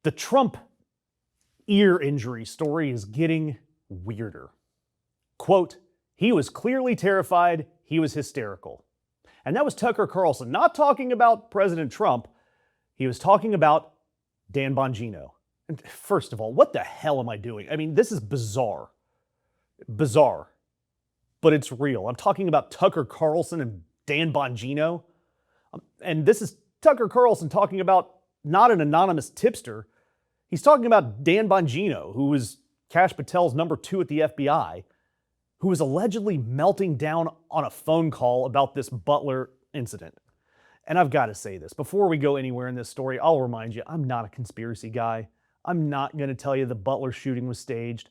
The Trump ear injury story is getting weirder. Quote, he was clearly terrified, he was hysterical. And that was Tucker Carlson, not talking about President Trump. He was talking about Dan Bongino. And first of all, what the hell am I doing? I mean, this is bizarre. Bizarre. But it's real. I'm talking about Tucker Carlson and Dan Bongino. And this is Tucker Carlson talking about not an anonymous tipster. He's talking about Dan Bongino, who was Kash Patel's number 2 at the FBI, who was allegedly melting down on a phone call about this Butler incident. And I've got to say this, before we go anywhere in this story, I'll remind you, I'm not a conspiracy guy. I'm not going to tell you the Butler shooting was staged.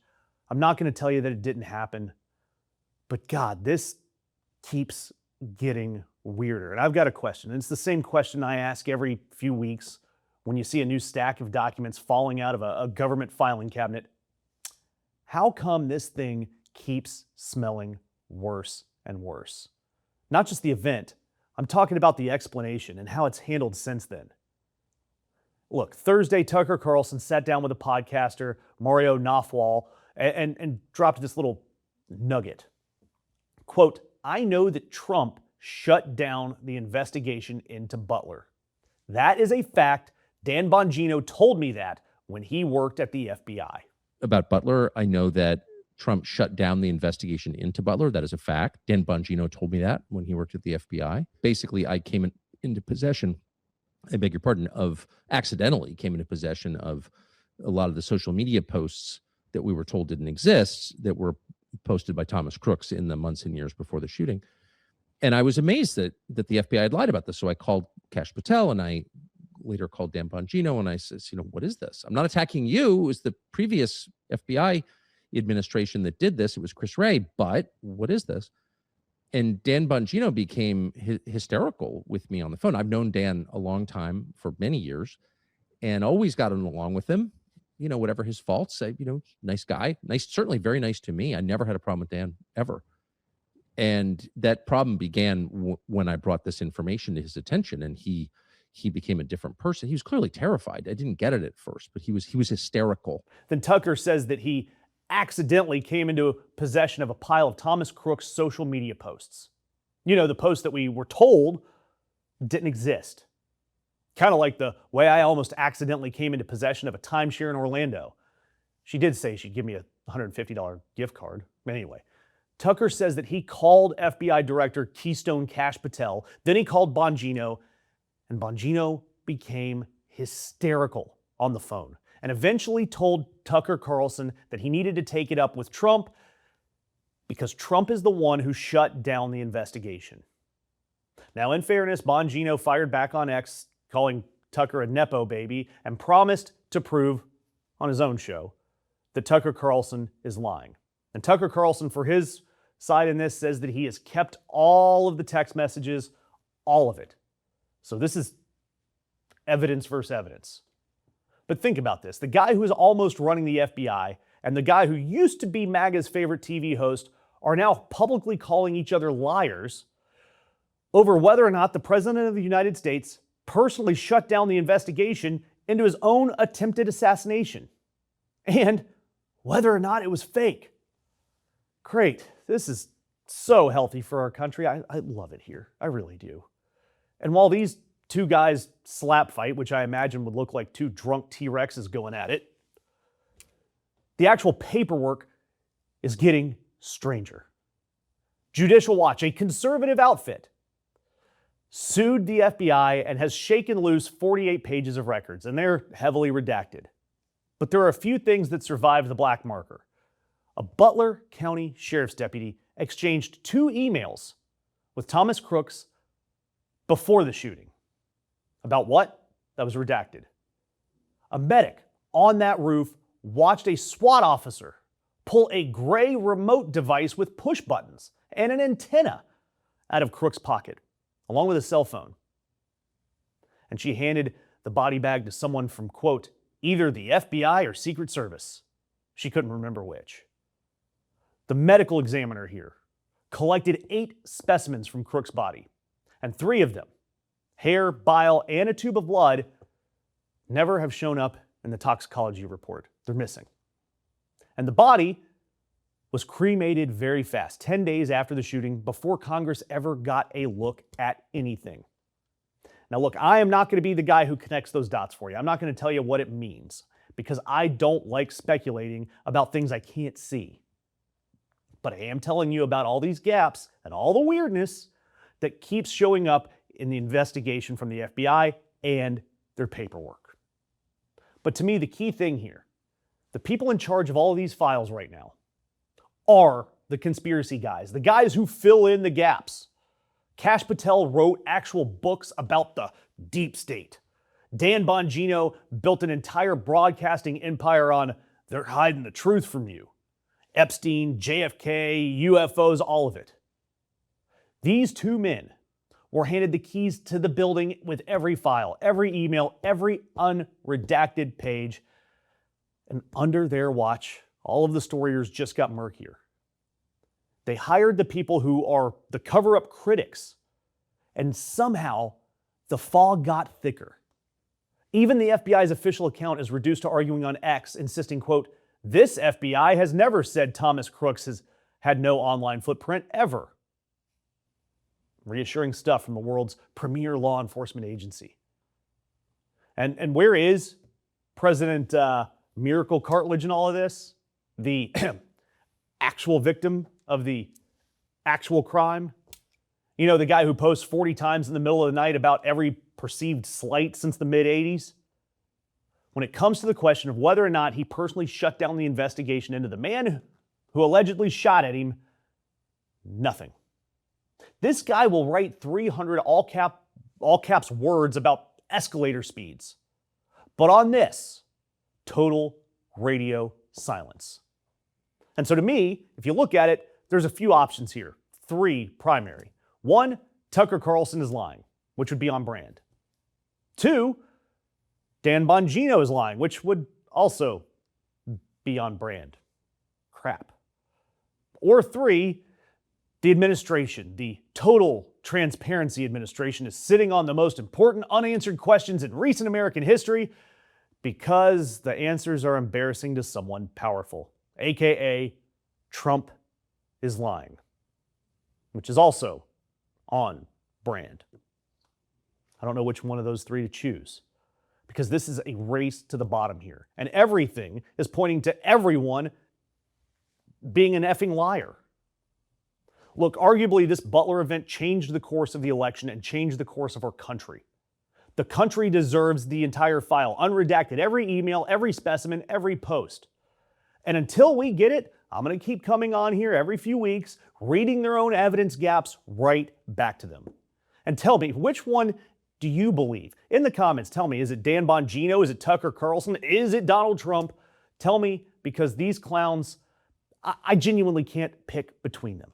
I'm not going to tell you that it didn't happen. But God, this keeps getting weirder. And I've got a question. And it's the same question I ask every few weeks when you see a new stack of documents falling out of a government filing cabinet. How come this thing keeps smelling worse and worse? Not just the event. I'm talking about the explanation and how it's handled since then. Look, Thursday, Tucker Carlson sat down with a podcaster, Mario Nawfal, and dropped this little nugget. Quote, I know that Trump shut down the investigation into Butler. That is a fact. Dan Bongino told me that when he worked at the FBI. About Butler, I know that Trump shut down the investigation into Butler. That is a fact. Dan Bongino told me that when he worked at the FBI. Basically, I came into possession, I beg your pardon, accidentally came into possession of a lot of the social media posts that we were told didn't exist that were posted by Thomas Crooks in the months and years before the shooting. And I was amazed that the FBI had lied about this. So I called Kash Patel and I later called Dan Bongino and I says, what is this? I'm not attacking you. It was the previous FBI administration that did this. It was Chris Wray, but what is this? And Dan Bongino became hysterical with me on the phone. I've known Dan a long time, for many years, and always gotten along with him. Whatever his faults, nice guy, nice, certainly very nice to me. I never had a problem with Dan ever. And that problem began when I brought this information to his attention, and he became a different person. He was clearly terrified. I didn't get it at first, but he was hysterical. Then Tucker says that he accidentally came into possession of a pile of Thomas Crooks' social media posts. The posts that we were told didn't exist. Kind of like the way I almost accidentally came into possession of a timeshare in Orlando. She did say she'd give me a $150 gift card. Anyway, Tucker says that he called FBI Director Keystone Kash Patel, then he called Bongino, and Bongino became hysterical on the phone and eventually told Tucker Carlson that he needed to take it up with Trump because Trump is the one who shut down the investigation. Now, in fairness, Bongino fired back on X, calling Tucker a Nepo baby, and promised to prove on his own show that Tucker Carlson is lying. And Tucker Carlson, for his side in this, says that he has kept all of the text messages, all of it. So this is evidence versus evidence. But think about this. The guy who is almost running the FBI and the guy who used to be MAGA's favorite TV host are now publicly calling each other liars over whether or not the President of the United States personally shut down the investigation into his own attempted assassination, and whether or not it was fake. Great. This is so healthy for our country. I love it here. I really do. And while these two guys slap fight, which I imagine would look like two drunk T-Rexes going at it, the actual paperwork is getting stranger. Judicial Watch, a conservative outfit, sued the FBI and has shaken loose 48 pages of records, and they're heavily redacted. But there are a few things that survive the black marker. A Butler County Sheriff's deputy exchanged 2 emails with Thomas Crooks before the shooting. About what? That was redacted. A medic on that roof watched a SWAT officer pull a gray remote device with push buttons and an antenna out of Crooks' pocket, along with a cell phone. And she handed the body bag to someone from, quote, either the FBI or Secret Service. She couldn't remember which. The medical examiner here collected 8 specimens from Crooks' body, and 3 of them, hair, bile, and a tube of blood, never have shown up in the toxicology report. They're missing. And the body was cremated very fast, 10 days after the shooting, before Congress ever got a look at anything. Now, look, I am not going to be the guy who connects those dots for you. I'm not going to tell you what it means because I don't like speculating about things I can't see. But I am telling you about all these gaps and all the weirdness that keeps showing up in the investigation from the FBI and their paperwork. But to me, the key thing here, the people in charge of all of these files right now are the conspiracy guys, the guys who fill in the gaps. Kash Patel wrote actual books about the deep state. Dan Bongino built an entire broadcasting empire on they're hiding the truth from you. Epstein, JFK, UFOs, all of it. These two men were handed the keys to the building with every file, every email, every unredacted page. And under their watch, all of the stories just got murkier. They hired the people who are the cover-up critics, and somehow the fog got thicker. Even the FBI's official account is reduced to arguing on X, insisting, quote, "This FBI has never said Thomas Crooks has had no online footprint ever." Reassuring stuff from the world's premier law enforcement agency. And where is President Miracle Cartledge in all of this? The actual victim of the actual crime? You know, the guy who posts 40 times in the middle of the night about every perceived slight since the mid-'80s? When it comes to the question of whether or not he personally shut down the investigation into the man who allegedly shot at him, nothing. This guy will write 300 all caps words about escalator speeds. But on this, total radio silence. And so to me, if you look at it, there's a few options here. Three primary. One, Tucker Carlson is lying, which would be on brand. Two, Dan Bongino is lying, which would also be on brand. Crap. Or three, the administration, the total transparency administration, is sitting on the most important unanswered questions in recent American history because the answers are embarrassing to someone powerful, aka Trump is lying, which is also on brand. I don't know which one of those three to choose because this is a race to the bottom here, and everything is pointing to everyone being an effing liar. Look, arguably this Butler event changed the course of the election and changed the course of our country. The country deserves the entire file, unredacted, every email, every specimen, every post. And until we get it, I'm going to keep coming on here every few weeks, reading their own evidence gaps right back to them. And tell me, which one do you believe? In the comments, tell me, is it Dan Bongino? Is it Tucker Carlson? Is it Donald Trump? Tell me, because these clowns, I genuinely can't pick between them.